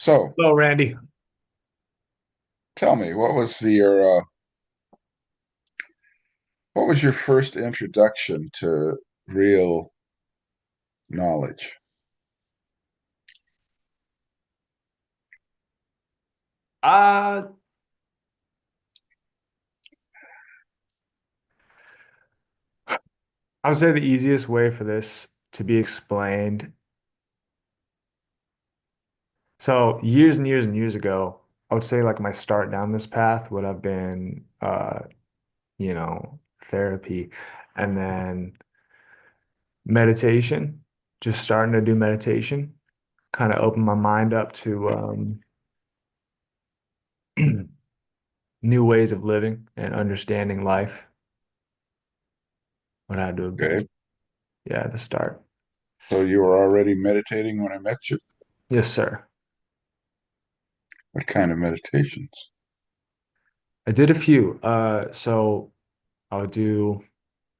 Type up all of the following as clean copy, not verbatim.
So, Hello, Randy. tell me, what was your first introduction to real knowledge? Uh, I would say the easiest way for this to be explained. So years and years and years ago, I would say like my start down this path would have been therapy and then meditation, just starting to do meditation, kind of opened my mind up to new ways of living and understanding life. What had to have been, Okay. yeah, the start. So you were already meditating when I met you? Yes, sir. What kind of meditations? I did a few. So I would do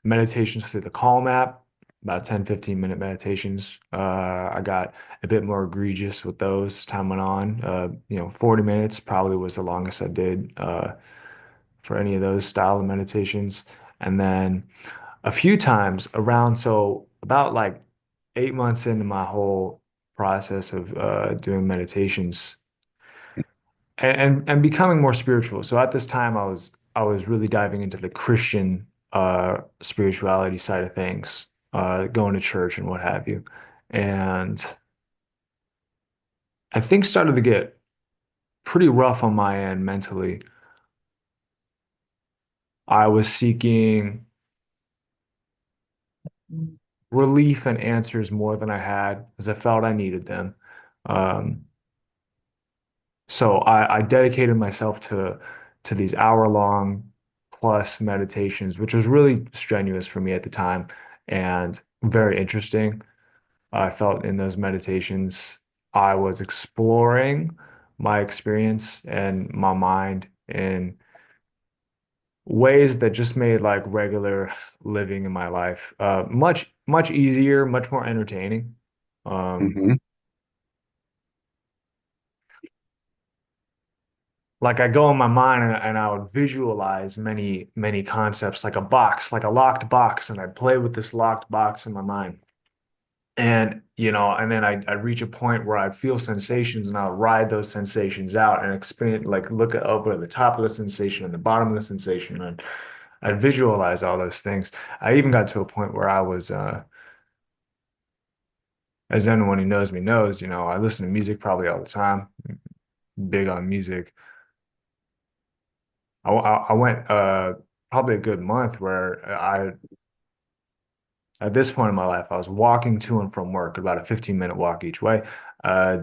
meditations through the Calm app, about 10, 15-minute meditations. I got a bit more egregious with those as time went on. 40 minutes probably was the longest I did for any of those style of meditations. And then a few times around, so about like 8 months into my whole process of doing meditations and becoming more spiritual. So at this time, I was really diving into the Christian spirituality side of things, going to church and what have you. And I think started to get pretty rough on my end mentally. I was seeking relief and answers more than I had, as I felt I needed them. Um, so I dedicated myself to these hour-long plus meditations, which was really strenuous for me at the time and very interesting. I felt in those meditations I was exploring my experience and my mind in ways that just made like regular living in my life much much easier, much more entertaining. Um, Hmm. like I go in my mind and I would visualize many, many concepts like a box, like a locked box, and I'd play with this locked box in my mind. And then I'd reach a point where I'd feel sensations and I'll ride those sensations out and experience, like look at over the top of the sensation and the bottom of the sensation. And I'd visualize all those things. I even got to a point where I was, as anyone who knows me knows, I listen to music probably all the time, big on music. I went probably a good month where at this point in my life, I was walking to and from work, about a 15-minute walk each way. Uh,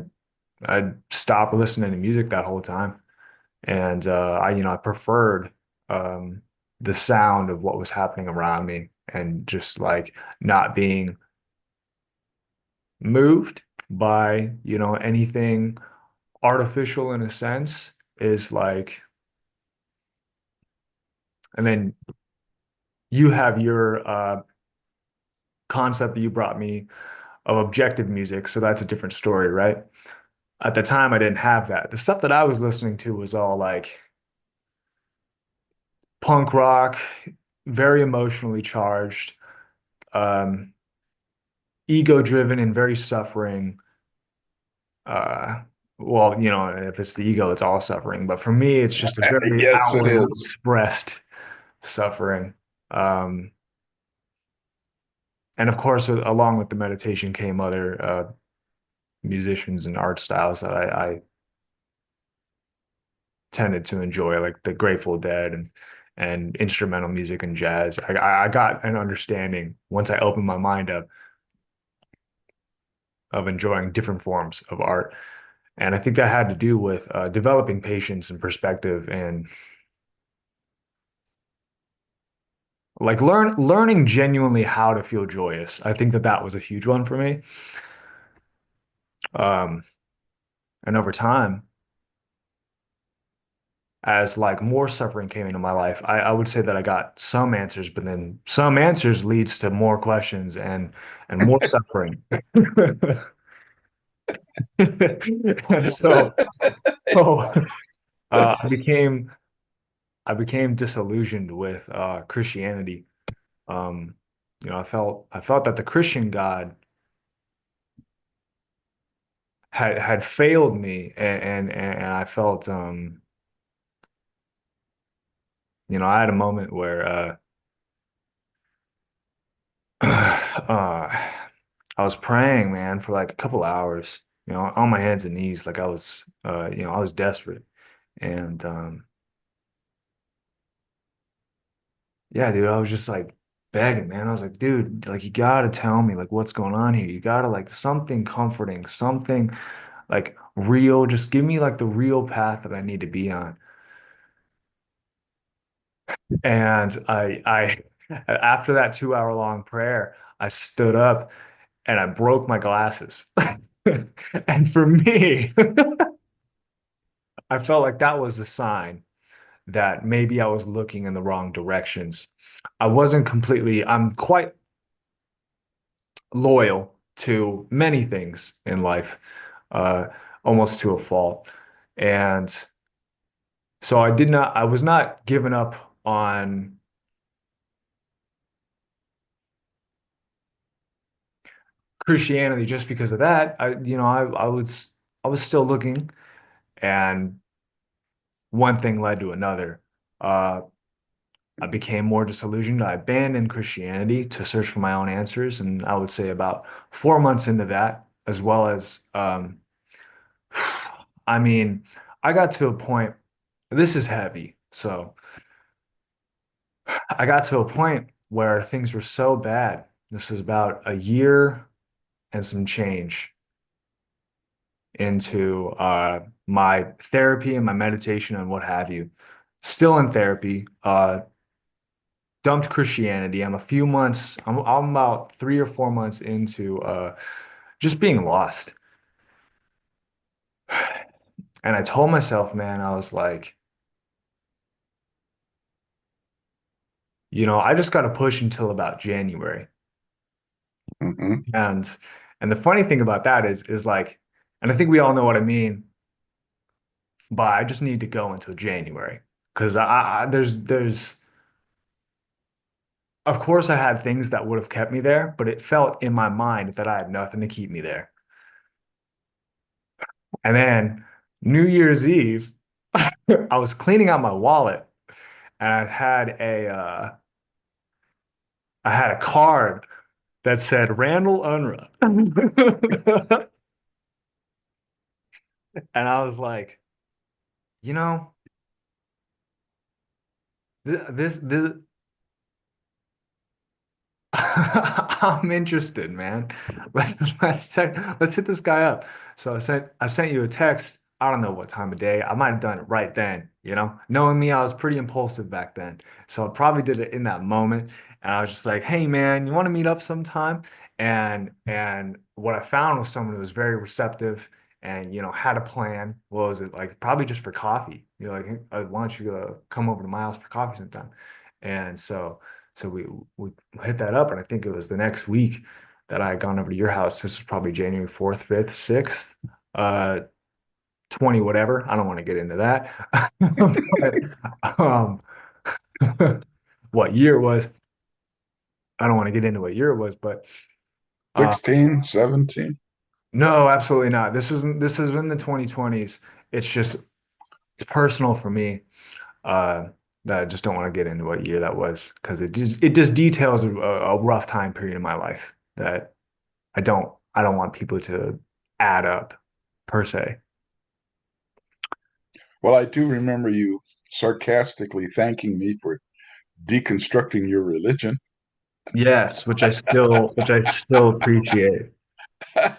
I'd stop listening to music that whole time. And I preferred um, the sound of what was happening around me and just like not being moved by, anything artificial in a sense is like, and then you have your concept that you brought me of objective music. So that's a different story, right? At the time, I didn't have that. The stuff that I was listening to was all like punk rock, very emotionally charged, um, ego driven, and very suffering. Uh, well, if it's the ego, it's all suffering. But for me, it's just a very Yes, it outwardly is. expressed suffering. Um, and of course, along with the meditation came other musicians and art styles that I tended to enjoy, like the Grateful Dead and instrumental music and jazz. I got an understanding once I opened my mind up of enjoying different forms of art. And I think that had to do with developing patience and perspective and like learning genuinely how to feel joyous. I think that was a huge one for me. Um, and over time, as like more suffering came into my life, I would say that I got some answers, but then some answers leads to more questions and more suffering. And so I became disillusioned with Christianity. Um, I felt that the Christian God had failed me, and I felt I had a moment where I was praying, man, for like a couple hours, on my hands and knees, like I was desperate. And yeah, dude, I was just like begging, man. I was like, dude, like you gotta tell me like what's going on here. You gotta like something comforting, something like real. Just give me like the real path that I need to be on. And after that 2 hour long prayer, I stood up and I broke my glasses. And for me, I felt like that was a sign that maybe I was looking in the wrong directions. I'm quite loyal to many things in life, uh, almost to a fault. And so I was not giving up on Christianity just because of that. I was still looking, and one thing led to another. Uh, I became more disillusioned. I abandoned Christianity to search for my own answers, and I would say about 4 months into that, as well as, I mean, I got to a point. This is heavy, so I got to a point where things were so bad. This was about a year and some change into my therapy and my meditation and what have you. Still in therapy, dumped Christianity. I'm about 3 or 4 months into just being lost. And I told myself, man, I was like, I just got to push until about January. Hmm. And the funny thing about that is like, and I think we all know what I mean, but I just need to go until January because there's of course I had things that would have kept me there, but it felt in my mind that I had nothing to keep me there. And then New Year's Eve, I was cleaning out my wallet and I had a card that said Randall Unruh. And I was like, you know, this I'm interested, man. Let's let's hit this guy up. So I sent you a text. I don't know what time of day. I might have done it right then, Knowing me, I was pretty impulsive back then. So I probably did it in that moment. And I was just like, "Hey man, you want to meet up sometime?" And what I found was someone who was very receptive and had a plan. What was it like? Probably just for coffee. Like, "Hey, why don't you come over to my house for coffee sometime?" And so we hit that up, and I think it was the next week that I had gone over to your house. This was probably January 4th, 5th, 6th, uh, 20, whatever. I don't want to get into that. But, what year it was, I don't want to get into what year it was, but 16, 17. no, absolutely not. This was in the 2020s. It's just it's personal for me. Uh, that I just don't want to get into what year that was because it just details a rough time period in my life that I don't want people to add up per se. Well, I do remember you sarcastically thanking me for deconstructing your religion. Yes, which I still appreciate. A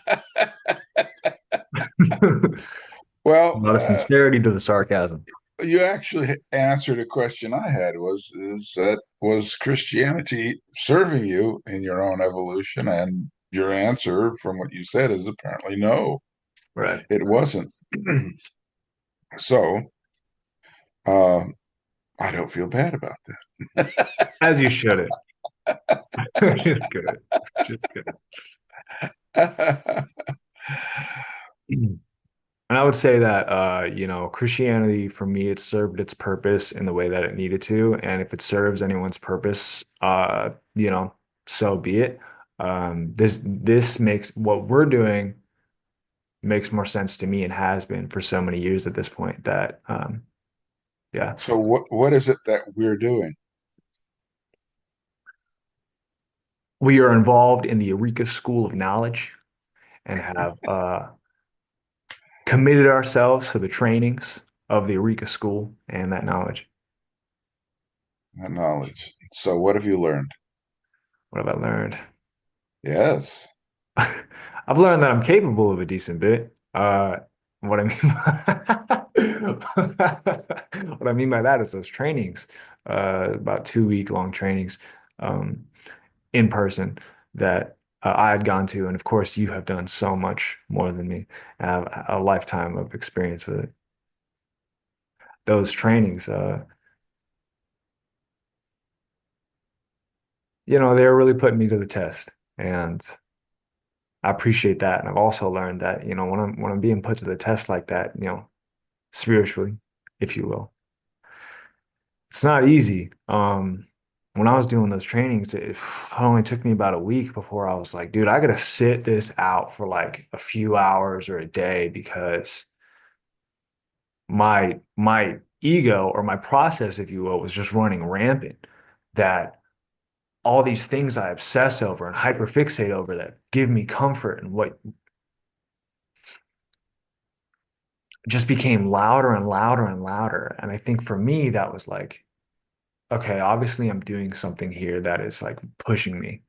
Well, lot of sincerity to the sarcasm. you actually answered a question I had was Christianity serving you in your own evolution? And your answer from what you said is apparently no, Right. it wasn't. So, uh, I don't feel bad about As you shouldn't. Just good. Just good. that. And I would say that Christianity for me, it served its purpose in the way that it needed to. And if it serves anyone's purpose, so be it. This makes what we're doing makes more sense to me and has been for so many years at this point that yeah. So what is it that we're doing? We are involved in the Arica School of Knowledge and have committed ourselves to the trainings of the Arica School and that knowledge. That knowledge. So what have you learned? What have I learned? Yes, I've learned that I'm capable of a decent bit. What I mean what I mean by that is those trainings, about 2 week long trainings, um, in person that I had gone to, and of course you have done so much more than me. I have a lifetime of experience with it. Those trainings, they're really putting me to the test, and I appreciate that. And I've also learned that, when I'm being put to the test like that, spiritually, if you will. It's not easy. When I was doing those trainings, it only took me about a week before I was like, dude, I gotta sit this out for like a few hours or a day because my ego or my process, if you will, was just running rampant. That all these things I obsess over and hyperfixate over that give me comfort and what just became louder and louder and louder. And I think for me, that was like, okay, obviously I'm doing something here that is like pushing me.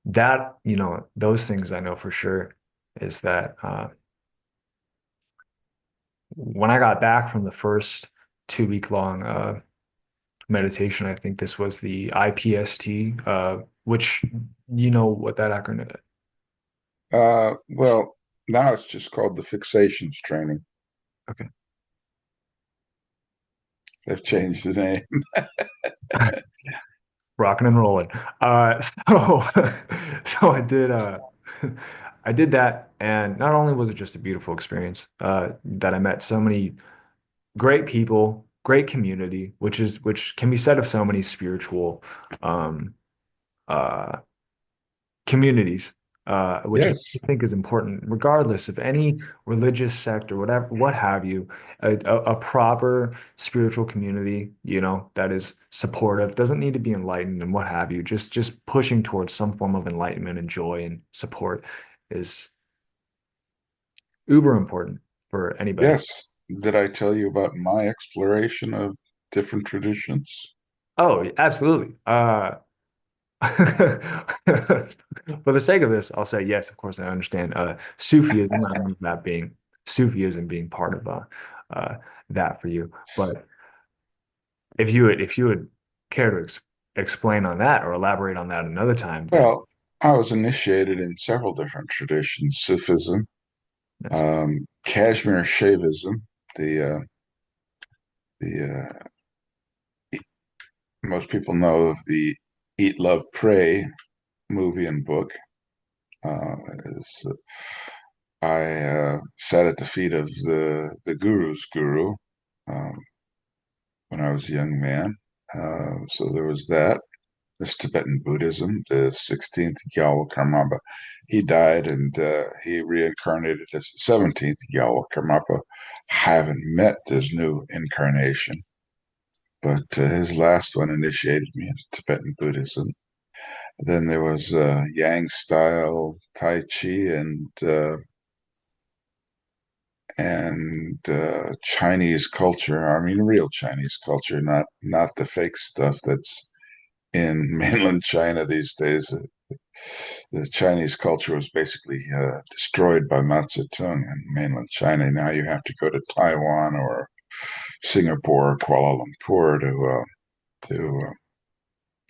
That, those things I know for sure is that when I got back from the first 2 week long meditation, I think this was the IPST, which you know what that acronym is. well, now it's just called the fixations training. Okay. They've changed the name. Rocking and rolling. So so I did that, and not only was it just a beautiful experience, that I met so many great people, great community, which can be said of so many spiritual um uh communities, which Yes, I think is important, regardless of any religious sect or whatever, what have you. A proper spiritual community, that is supportive, doesn't need to be enlightened and what have you. Just pushing towards some form of enlightenment and joy and support is uber important for anybody. yes. Did I tell you about my exploration of different traditions? Oh, absolutely. For the sake of this, I'll say yes, of course I understand. Sufism, I remember that being Sufism being part of uh that for you. But if you would care to explain on that or elaborate on that another time, then Well, I was initiated in several different traditions: Sufism, yes. Kashmir Shaivism, the most people know of the Eat, Love, Pray movie and book. Uh, is, I sat at the feet of the guru's guru um, when I was a young man. So there was that. There's Tibetan Buddhism, the 16th Gyalwa Karmapa. He died and he reincarnated as the 17th Gyalwa Karmapa. Haven't met this new incarnation, but his last one initiated me into Tibetan Buddhism. Then there was Yang style Tai Chi and Chinese culture. I mean, real Chinese culture, not the fake stuff that's in mainland China these days. The Chinese culture was basically destroyed by Mao Zedong in mainland China. Now you have to go to Taiwan or Singapore or Kuala Lumpur to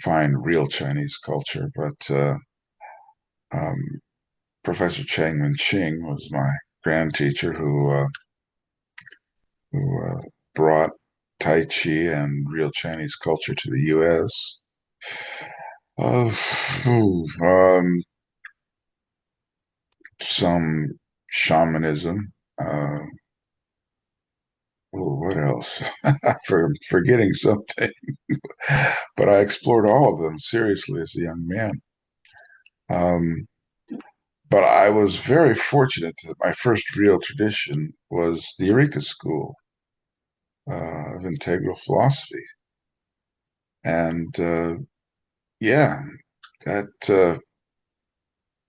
find real Chinese culture. But um, Professor Chang Min-ching was my grand teacher who brought Tai Chi and real Chinese culture to the U.S. Uh, um, some shamanism. Uh, what else? Forgetting something, but I explored all of them seriously as a young man. Um, but I was very fortunate that my first real tradition was the Arica School of Integral Philosophy. And yeah, that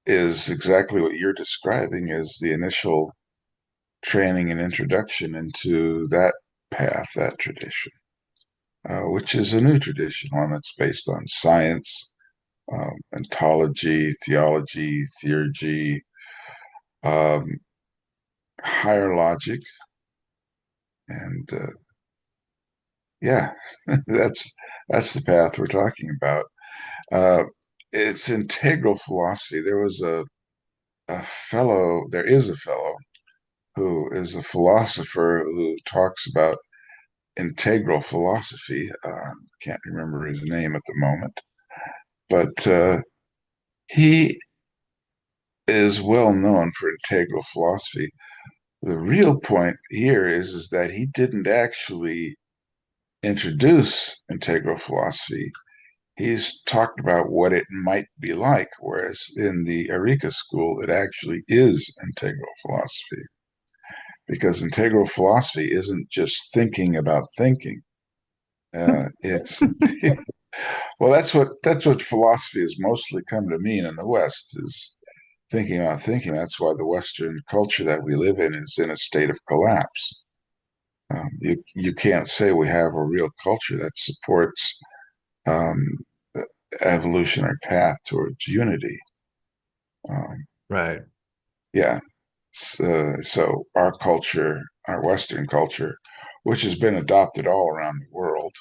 is exactly what you're describing as the initial training and introduction into that path, that tradition, which is a new tradition, one that's based on science, ontology, theology, theurgy, um, higher logic, and yeah, that's that's the path we're talking about. Uh, it's integral philosophy. There is a fellow who is a philosopher who talks about integral philosophy. Can't remember his name at the moment, but he is well known for integral philosophy. The real point here is that he didn't actually introduce integral philosophy. He's talked about what it might be like, whereas in the Arica school, it actually is integral philosophy, because integral philosophy isn't just thinking about thinking. It's well, that's what philosophy has mostly come to mean in the West is thinking about thinking. That's why the Western culture that we live in is in a state of collapse. You can't say we have a real culture that supports um, the evolutionary path towards unity. Um, Right. yeah, so our culture, our Western culture, which has been adopted all around the world,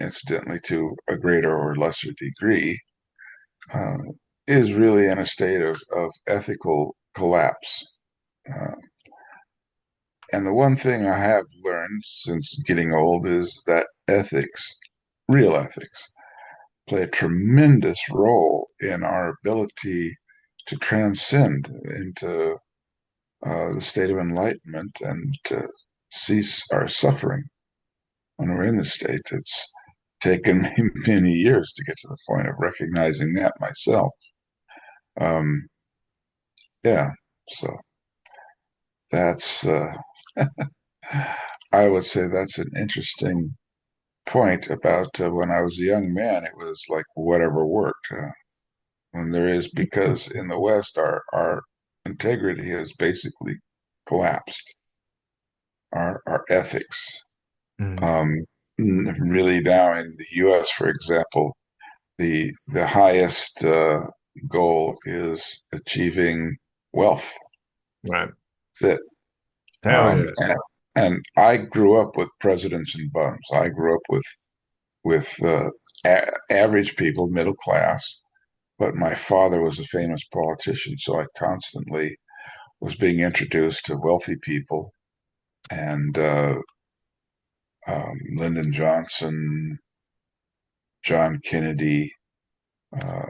incidentally to a greater or lesser degree, uh, is really in a state of ethical collapse. Uh, and the one thing I have learned since getting old is that ethics, real ethics, play a tremendous role in our ability to transcend into the state of enlightenment and to cease our suffering when we're in this state. It's taken me many years to get to the point of recognizing that myself. Um, yeah, so that's, I would say that's an interesting point about when I was a young man, it was like whatever worked. When there is, because in the West, our integrity has basically collapsed, our ethics. Mm, Um, really now in the U.S., for example, the highest goal is achieving wealth. right. That's it. Hell Um, yeah. and, and I grew up with presidents and bums. I grew up with average people, middle class. But my father was a famous politician, so I constantly was being introduced to wealthy people and Lyndon Johnson, John Kennedy. Uh,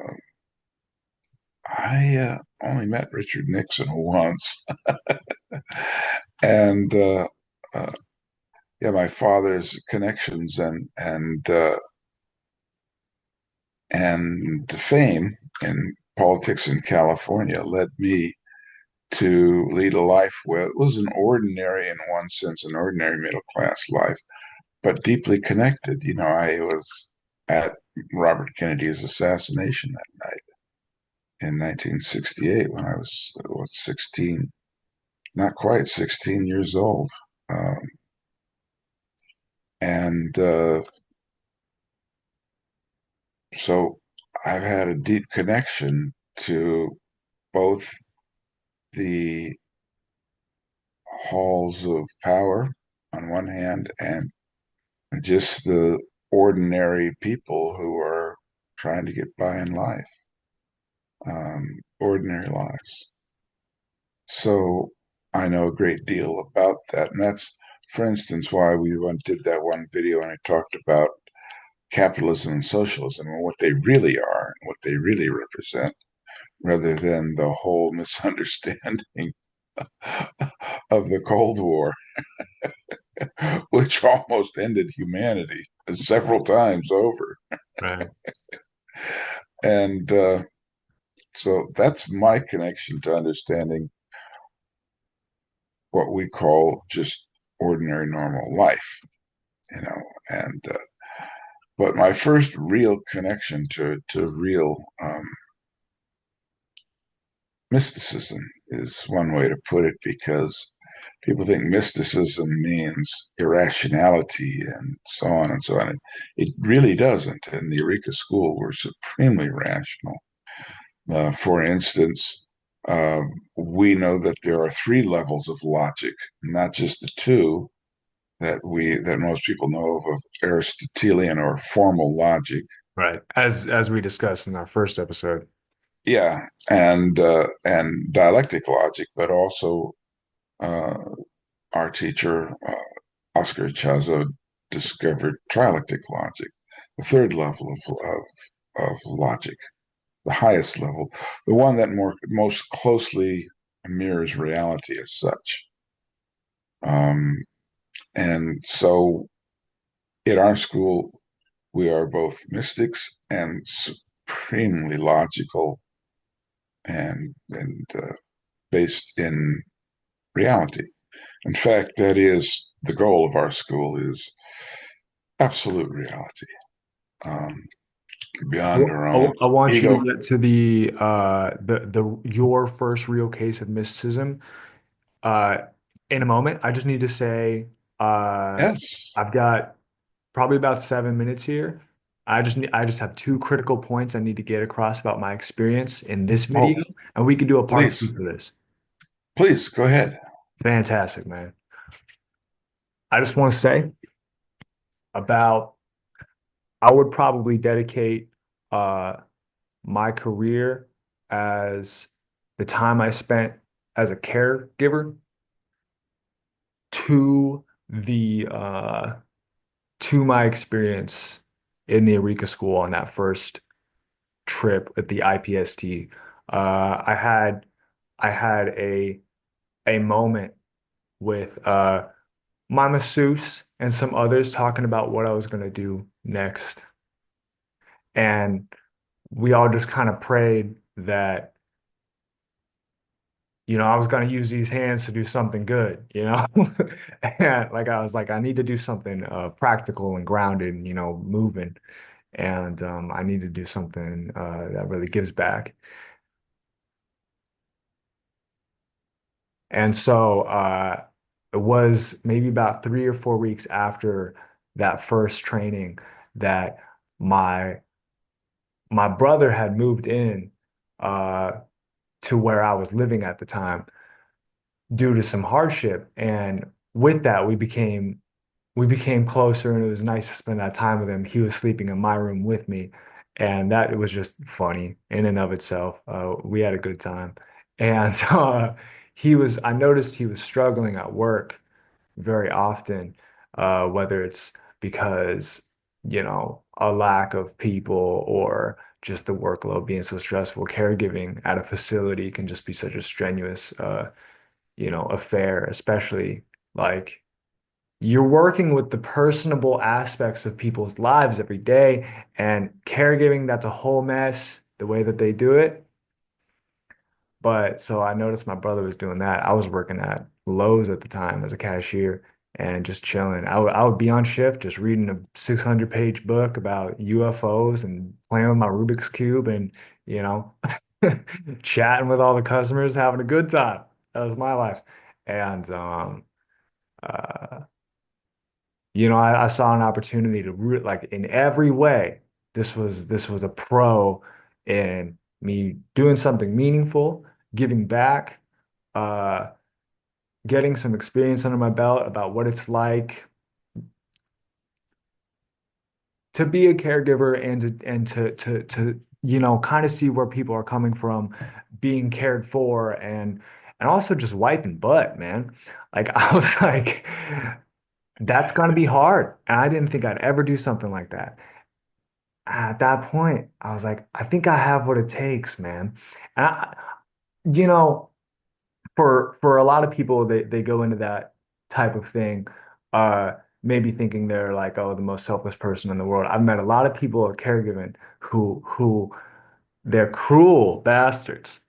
I only met Richard Nixon once, and uh, yeah, my father's connections and fame in politics in California led me to lead a life where it was an ordinary, in one sense, an ordinary middle class life, but deeply connected. You know, I was at Robert Kennedy's assassination that night in 1968 when I was, what, 16, not quite 16 years old. Um, and so I've had a deep connection to both the halls of power on one hand and just the ordinary people who are trying to get by in life, ordinary lives. So I know a great deal about that. And that's, for instance, why did that one video and I talked about capitalism and socialism and what they really are and what they really represent, rather than the whole misunderstanding of the Cold War, which almost ended humanity several times over. Right. And so that's my connection to understanding what we call just ordinary normal life, you know. And but my first real connection to real mysticism is one way to put it, because people think mysticism means irrationality and so on and so on. It really doesn't. In the Arica school, we're supremely rational. For instance, uh, we know that there are three levels of logic, not just the two that most people know of Aristotelian or formal logic. Right. As we discussed in our first episode. Yeah, and dialectic logic, but also uh, our teacher Oscar Chazo discovered trialectic logic, the third level of logic, the highest level, the one that most closely mirrors reality as such. Um, and so in our school, we are both mystics and supremely logical and based in reality. In fact, that is the goal of our school is absolute reality, um, beyond Well, our I, own I want you to ego. get to the your first real case of mysticism uh in a moment. I just need to say Yes. I've got probably about 7 minutes here. I just have two critical points I need to get across about my experience in this Oh, video, and we could do a part two please, for this. please go ahead. Fantastic, man. I just want to say about I would probably dedicate uh my career as the time I spent as a caregiver to the to my experience in the Arica school on that first trip at the IPST. I had a moment with my masseuse and some others talking about what I was gonna do next. And we all just kind of prayed that I was going to use these hands to do something good, you know? And like I was like, I need to do something practical and grounded, moving. And I need to do something that really gives back. And so it was maybe about 3 or 4 weeks after that first training that my my brother had moved in uh, to where I was living at the time due to some hardship. And with that, we became closer, and it was nice to spend that time with him. He was sleeping in my room with me, and that it was just funny in and of itself. We had a good time, and I noticed he was struggling at work very often, whether it's because, a lack of people or just the workload being so stressful. Caregiving at a facility can just be such a strenuous, affair, especially like you're working with the personable aspects of people's lives every day, and caregiving, that's a whole mess, the way that they do it. But so I noticed my brother was doing that. I was working at Lowe's at the time as a cashier and just chilling. I would be on shift, just reading a 600-page book about UFOs and playing with my Rubik's Cube and, you know, chatting with all the customers, having a good time. That was my life. And uh, I saw an opportunity to like in every way. This was a pro in me doing something meaningful, giving back, uh, getting some experience under my belt about what it's like to be a caregiver and to kind of see where people are coming from, being cared for, and also just wiping butt, man. Like I was like, that's gonna be hard, and I didn't think I'd ever do something like that. At that point, I was like, I think I have what it takes, man. And you know, for a lot of people, they go into that type of thing, maybe thinking they're like, oh, the most selfless person in the world. I've met a lot of people at caregiving who they're cruel bastards.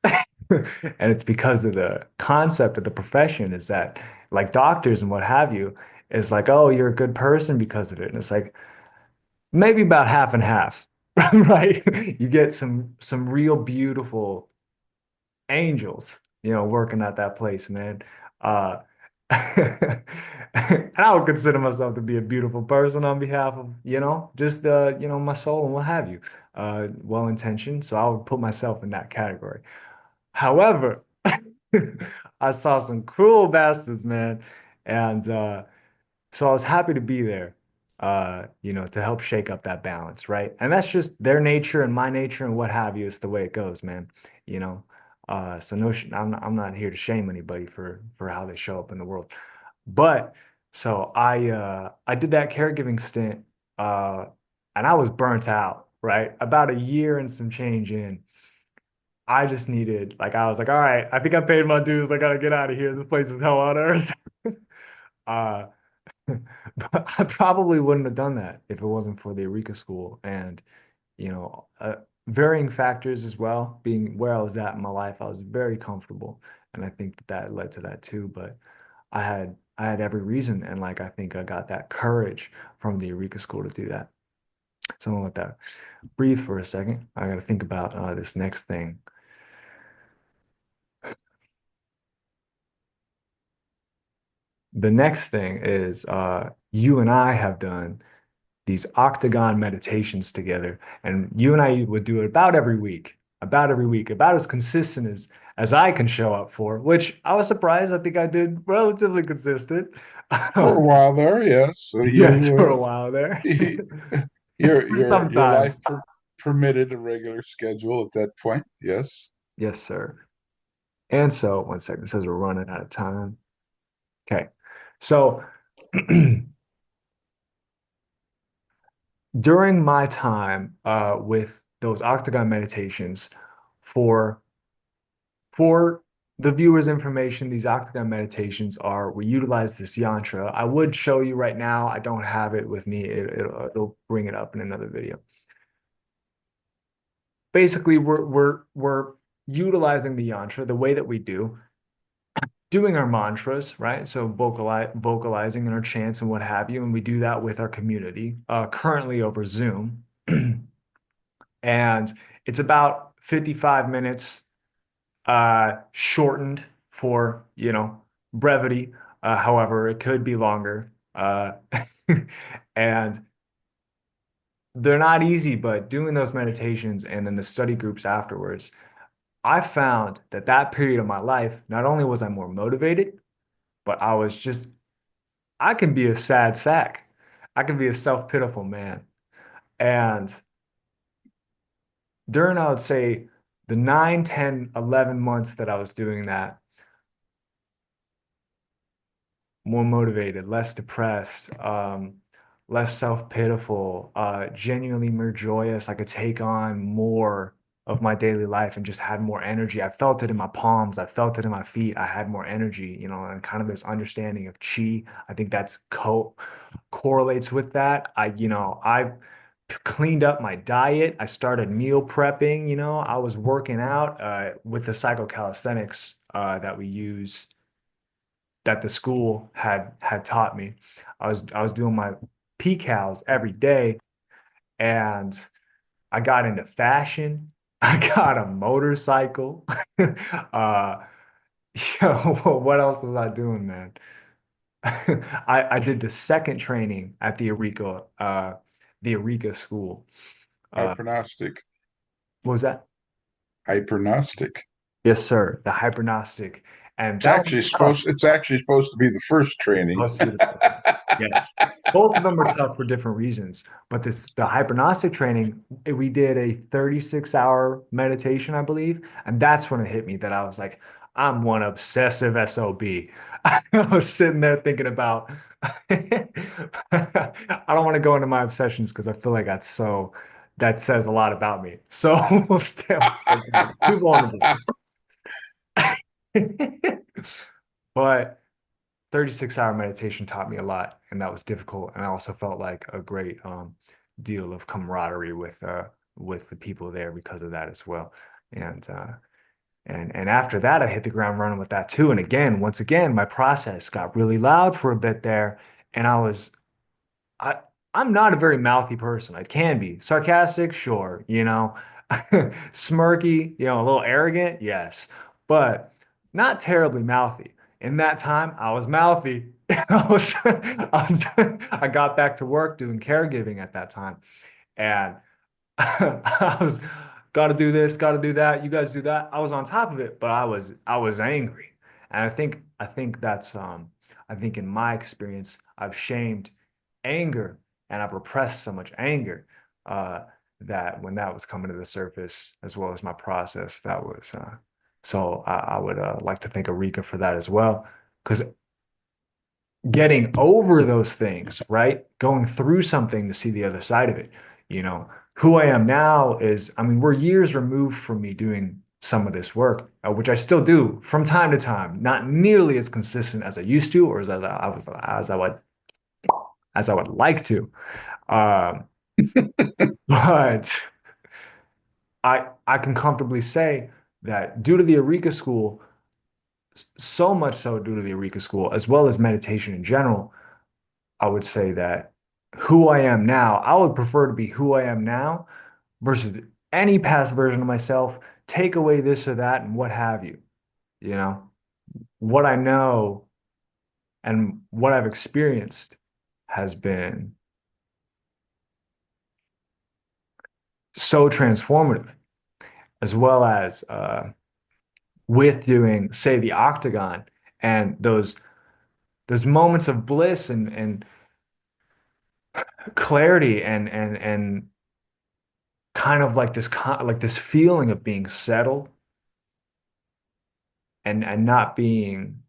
And it's because of the concept of the profession is that like doctors and what have you, is like, oh, you're a good person because of it. And it's like maybe about half and half, right? You get some real beautiful angels, working at that place, man. Uh, and I would consider myself to be a beautiful person on behalf of, just my soul and what have you. Well intentioned. So I would put myself in that category. However, I saw some cruel bastards, man. And so I was happy to be there, to help shake up that balance, right? And that's just their nature and my nature and what have you. It's the way it goes, man. You know. So no, I'm not here to shame anybody for how they show up in the world. But so I did that caregiving stint, uh, and I was burnt out, right? About a year and some change in. I just needed, like, I was like, all right, I think I paid my dues. I gotta get out of here. This place is hell on earth. Uh, but I probably wouldn't have done that if it wasn't for the Arica school and, you know, uh, varying factors as well. Being where I was at in my life, I was very comfortable, and I think that that led to that too. But I had every reason, and like I think I got that courage from the Eureka School to do that. So I'm gonna let that breathe for a second. I got to think about this next thing. The next thing is you and I have done these octagon meditations together, and you and I would do it about every week, about as consistent as I can show up for. Which I was surprised. I think I did relatively consistent. For a while there, yes. So Yes, for a you while there, your for some your time. life permitted a regular schedule at that point. Yes. Yes, sir. And so, one second, it says we're running out of time. Okay. So, during my time with those octagon meditations, for for the viewers' information, these octagon meditations are we utilize this yantra. I would show you right now. I don't have it with me. It'll bring it up in another video. Basically, we're utilizing the yantra the way that we do doing our mantras, right? So vocalizing in our chants and what have you, and we do that with our community, currently over Zoom. And it's about 55 minutes, shortened for, brevity. However, it could be longer. And they're not easy, but doing those meditations and then the study groups afterwards, I found that that period of my life, not only was I more motivated, but I can be a sad sack. I can be a self-pitiful man. And during, I would say, the 9, 10, 11 months that I was doing that, more motivated, less depressed, less self-pitiful, genuinely more joyous. I could take on more of my daily life and just had more energy. I felt it in my palms. I felt it in my feet. I had more energy, and kind of this understanding of chi. I think that's correlates with that. I cleaned up my diet. I started meal prepping, I was working out with the psychocalisthenics that we use that the school had taught me. I was doing my PCALs every day, and I got into fashion. I got a motorcycle. uh, what else was I doing, man? I did the second training at the Arica school. Uh, Hypergnostic. what was that? Hypergnostic. Yes, sir. The hypergnostic, and It's that was actually tough. supposed to be the first training. Supposed to be the first one. Yes. Both of them are tough for different reasons. But the hypernautic training, we did a 36-hour meditation, I believe. And that's when it hit me that I was like, I'm one obsessive SOB. I was sitting there thinking about I don't want to go into my obsessions because I feel like that says a lot about me. So we'll stay too vulnerable. But 36-hour meditation taught me a lot, and that was difficult. And I also felt like a great deal of camaraderie with the people there because of that as well. And and after that, I hit the ground running with that too. And again, once again, my process got really loud for a bit there, and I I'm not a very mouthy person. I can be sarcastic, sure, smirky, a little arrogant, yes, but not terribly mouthy. In that time, I was mouthy. I got back to work doing caregiving at that time, and I was got to do this, got to do that. You guys do that. I was on top of it, but I was angry, and I think that's I think in my experience I've shamed anger and I've repressed so much anger uh, that when that was coming to the surface, as well as my process, that was so I would like to thank Arica for that as well, because getting over those things, right? Going through something to see the other side of it. You know, who I am now is, I mean, we're years removed from me doing some of this work, which I still do from time to time, not nearly as consistent as I used to, or as I would like to. Um, but I can comfortably say that due to the Eureka School, so much so due to the Eureka School, as well as meditation in general, I would say that who I am now, I would prefer to be who I am now versus any past version of myself. Take away this or that and what have you. You know, what I know and what I've experienced has been so transformative, as well as with doing, say, the octagon and those moments of bliss and clarity and kind of like this feeling of being settled and not being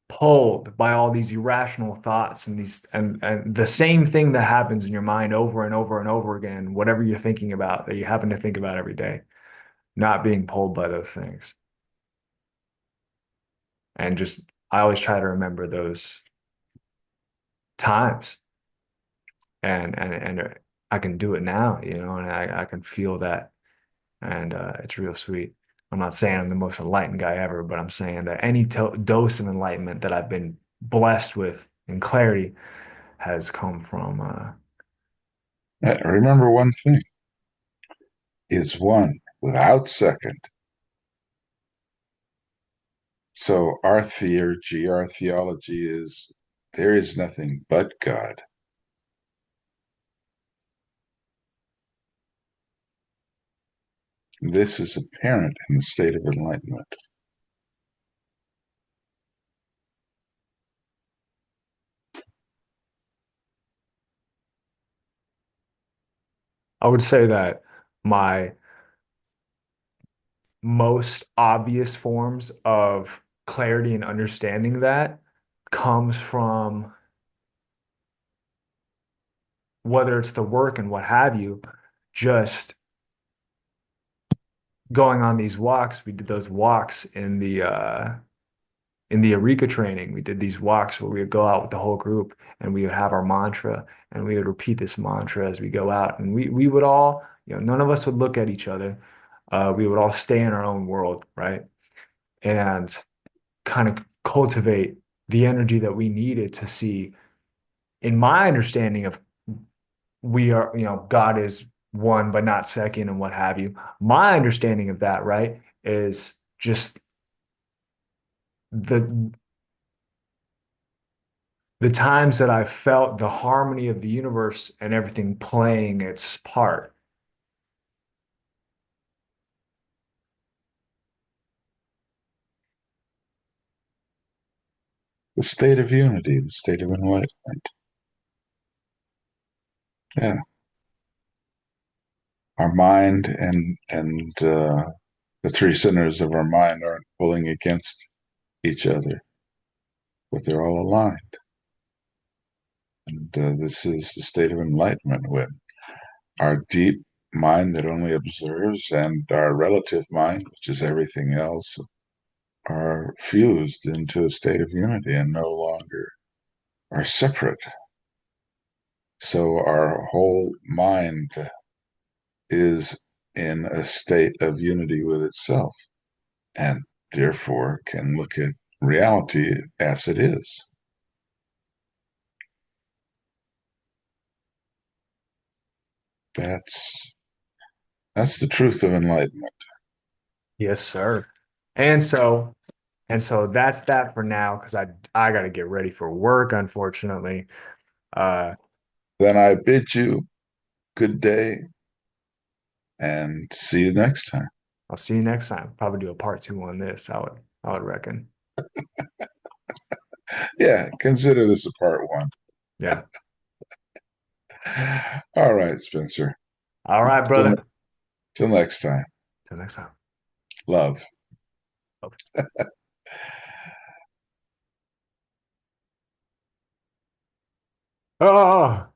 pulled by all these irrational thoughts and these and the same thing that happens in your mind over and over and over again, whatever you're thinking about that you happen to think about every day, not being pulled by those things. And just I always try to remember those times and I can do it now, and I can feel that and it's real sweet. I'm not saying I'm the most enlightened guy ever, but I'm saying that any dose of enlightenment that I've been blessed with in clarity has come from Remember one thing is one without second. So our theology is there is nothing but God. This is apparent in the state of enlightenment. I would say that my most obvious forms of clarity and understanding that comes from whether it's the work and what have you, just going on these walks. We did those walks in the Arica training. We did these walks where we would go out with the whole group and we would have our mantra and we would repeat this mantra as we go out. And we would all, none of us would look at each other. We would all stay in our own world, right? And kind of cultivate the energy that we needed to see, in my understanding of we are, God is one, but not second, and what have you. My understanding of that, right, is just the the times that I felt the harmony of the universe and everything playing its part. The state of unity, the state of enlightenment. Yeah, our mind and the three centers of our mind aren't pulling against each other, but they're all aligned. And this is the state of enlightenment when our deep mind that only observes and our relative mind, which is everything else, are fused into a state of unity and no longer are separate. So our whole mind is in a state of unity with itself and therefore can look at reality as it is. That's that's the truth of enlightenment. Yes, sir. And so and so that's that for now because I got to get ready for work, unfortunately. Uh, Then I bid you good day and see you next time. I'll see you next time. Probably do a part two on this. I would reckon. Yeah, consider this a part one. Yeah. All right, Spencer. All right, Till, brother. till next time. Till next time. Love. Oh.